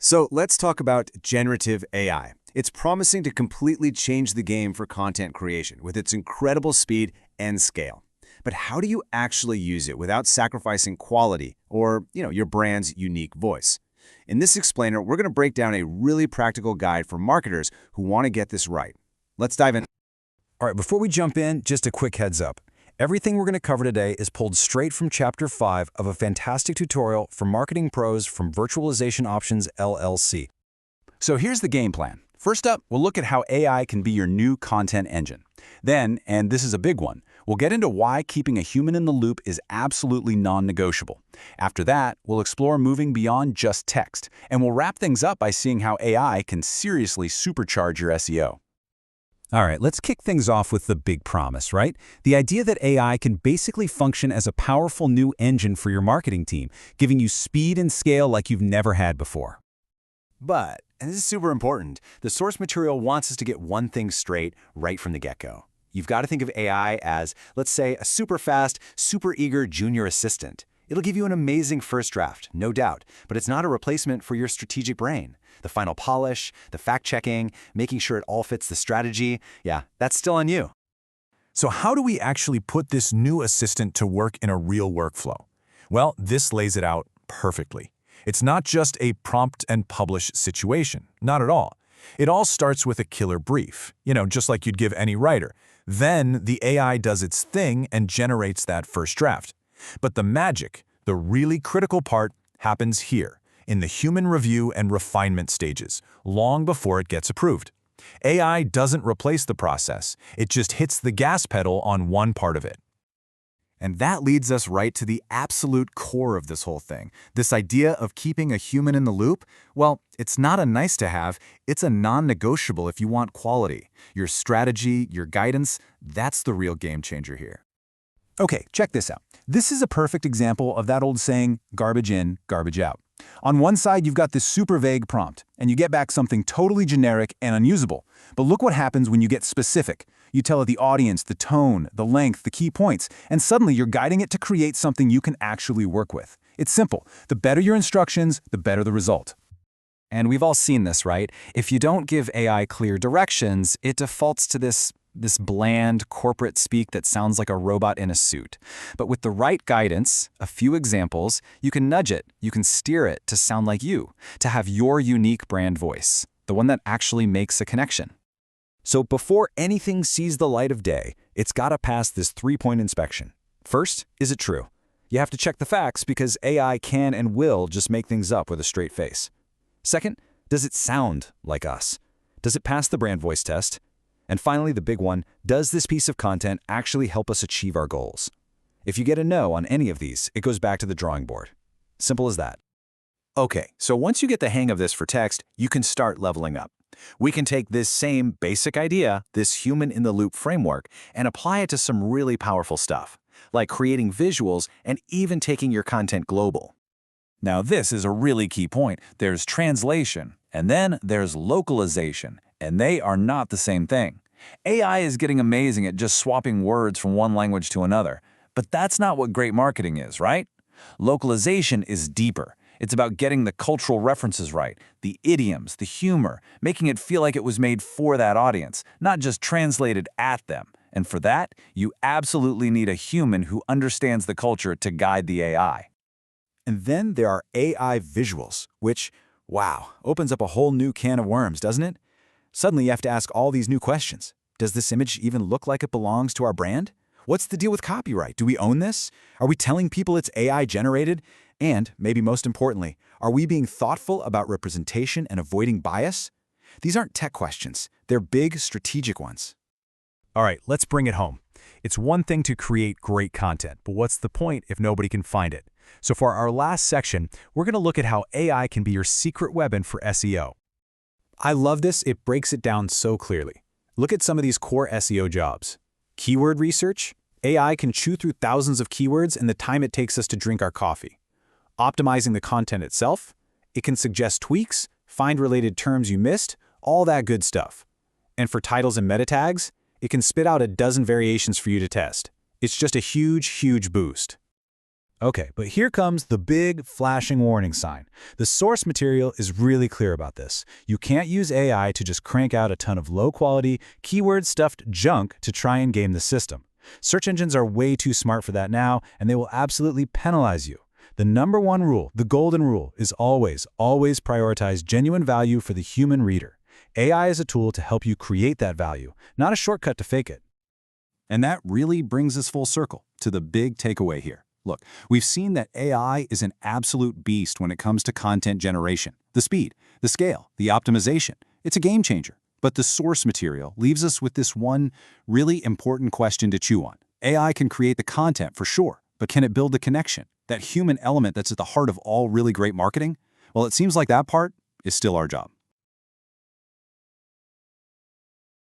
So let's talk about generative AI. It's promising to completely change the game for content creation with its incredible speed and scale. But how do you actually use it without sacrificing quality or, your brand's unique voice? In this explainer, we're going to break down a really practical guide for marketers who want to get this right. Let's dive in. All right, before we jump in, just a quick heads up. Everything we're going to cover today is pulled straight from Chapter 5 of a fantastic tutorial for marketing pros from Virtualization Options LLC. So here's the game plan. First up, we'll look at how AI can be your new content engine. Then, and this is a big one, we'll get into why keeping a human in the loop is absolutely non-negotiable. After that, we'll explore moving beyond just text, and we'll wrap things up by seeing how AI can seriously supercharge your SEO. All right, let's kick things off with the big promise, right? The idea that AI can basically function as a powerful new engine for your marketing team, giving you speed and scale like you've never had before. But, and this is super important, the source material wants us to get one thing straight right from the get-go. You've got to think of AI as, let's say, a super fast, super eager junior assistant. It'll give you an amazing first draft, no doubt, but it's not a replacement for your strategic brain. The final polish, the fact-checking, making sure it all fits the strategy, yeah, that's still on you. So how do we actually put this new assistant to work in a real workflow? Well, this lays it out perfectly. It's not just a prompt and publish situation, not at all. It all starts with a killer brief, just like you'd give any writer. Then the AI does its thing and generates that first draft. But the magic, the really critical part, happens here, in the human review and refinement stages, long before it gets approved. AI doesn't replace the process, it just hits the gas pedal on one part of it. And that leads us right to the absolute core of this whole thing. This idea of keeping a human in the loop, well, it's not a nice to have, it's a non-negotiable if you want quality. Your strategy, your guidance, that's the real game changer here. Okay, check this out. This is a perfect example of that old saying, garbage in, garbage out. On one side, you've got this super vague prompt, and you get back something totally generic and unusable. But look what happens when you get specific. You tell it the audience, the tone, the length, the key points, and suddenly you're guiding it to create something you can actually work with. It's simple. The better your instructions, the better the result. And we've all seen this, right? If you don't give AI clear directions, it defaults to this bland corporate speak that sounds like a robot in a suit. But with the right guidance, a few examples, you can nudge it, you can steer it to sound like you, to have your unique brand voice, the one that actually makes a connection. So before anything sees the light of day, it's got to pass this three-point inspection. First, is it true? You have to check the facts because AI can and will just make things up with a straight face. Second, does it sound like us? Does it pass the brand voice test? And finally, the big one, does this piece of content actually help us achieve our goals? If you get a no on any of these, it goes back to the drawing board. Simple as that. Okay, so once you get the hang of this for text, you can start leveling up. We can take this same basic idea, this human-in-the-loop framework, and apply it to some really powerful stuff, like creating visuals and even taking your content global. Now this is a really key point. There's translation, and then there's localization, and they are not the same thing. AI is getting amazing at just swapping words from one language to another, but that's not what great marketing is, right? Localization is deeper. It's about getting the cultural references right, the idioms, the humor, making it feel like it was made for that audience, not just translated at them. And for that, you absolutely need a human who understands the culture to guide the AI. And then there are AI visuals, which, wow, opens up a whole new can of worms, doesn't it? Suddenly you have to ask all these new questions. Does this image even look like it belongs to our brand? What's the deal with copyright? Do we own this? Are we telling people it's AI generated? And, maybe most importantly, are we being thoughtful about representation and avoiding bias? These aren't tech questions. They're big, strategic ones. All right, let's bring it home. It's one thing to create great content, but what's the point if nobody can find it? So for our last section, we're going to look at how AI can be your secret weapon for SEO. I love this. It breaks it down so clearly. Look at some of these core SEO jobs. Keyword research. AI can chew through thousands of keywords in the time it takes us to drink our coffee. Optimizing the content itself. It can suggest tweaks, find related terms you missed, all that good stuff. And for titles and meta tags, it can spit out a dozen variations for you to test. It's just a huge, huge boost. Okay, but here comes the big flashing warning sign. The source material is really clear about this. You can't use AI to just crank out a ton of low-quality, keyword-stuffed junk to try and game the system. Search engines are way too smart for that now, and they will absolutely penalize you. The number one rule, the golden rule, is always prioritize genuine value for the human reader. AI is a tool to help you create that value, not a shortcut to fake it. And that really brings us full circle to the big takeaway here. Look, we've seen that AI is an absolute beast when it comes to content generation. The speed, the scale, the optimization. It's a game changer. But the source material leaves us with this one really important question to chew on. AI can create the content for sure, but can it build the connection? That human element that's at the heart of all really great marketing? Well, it seems like that part is still our job.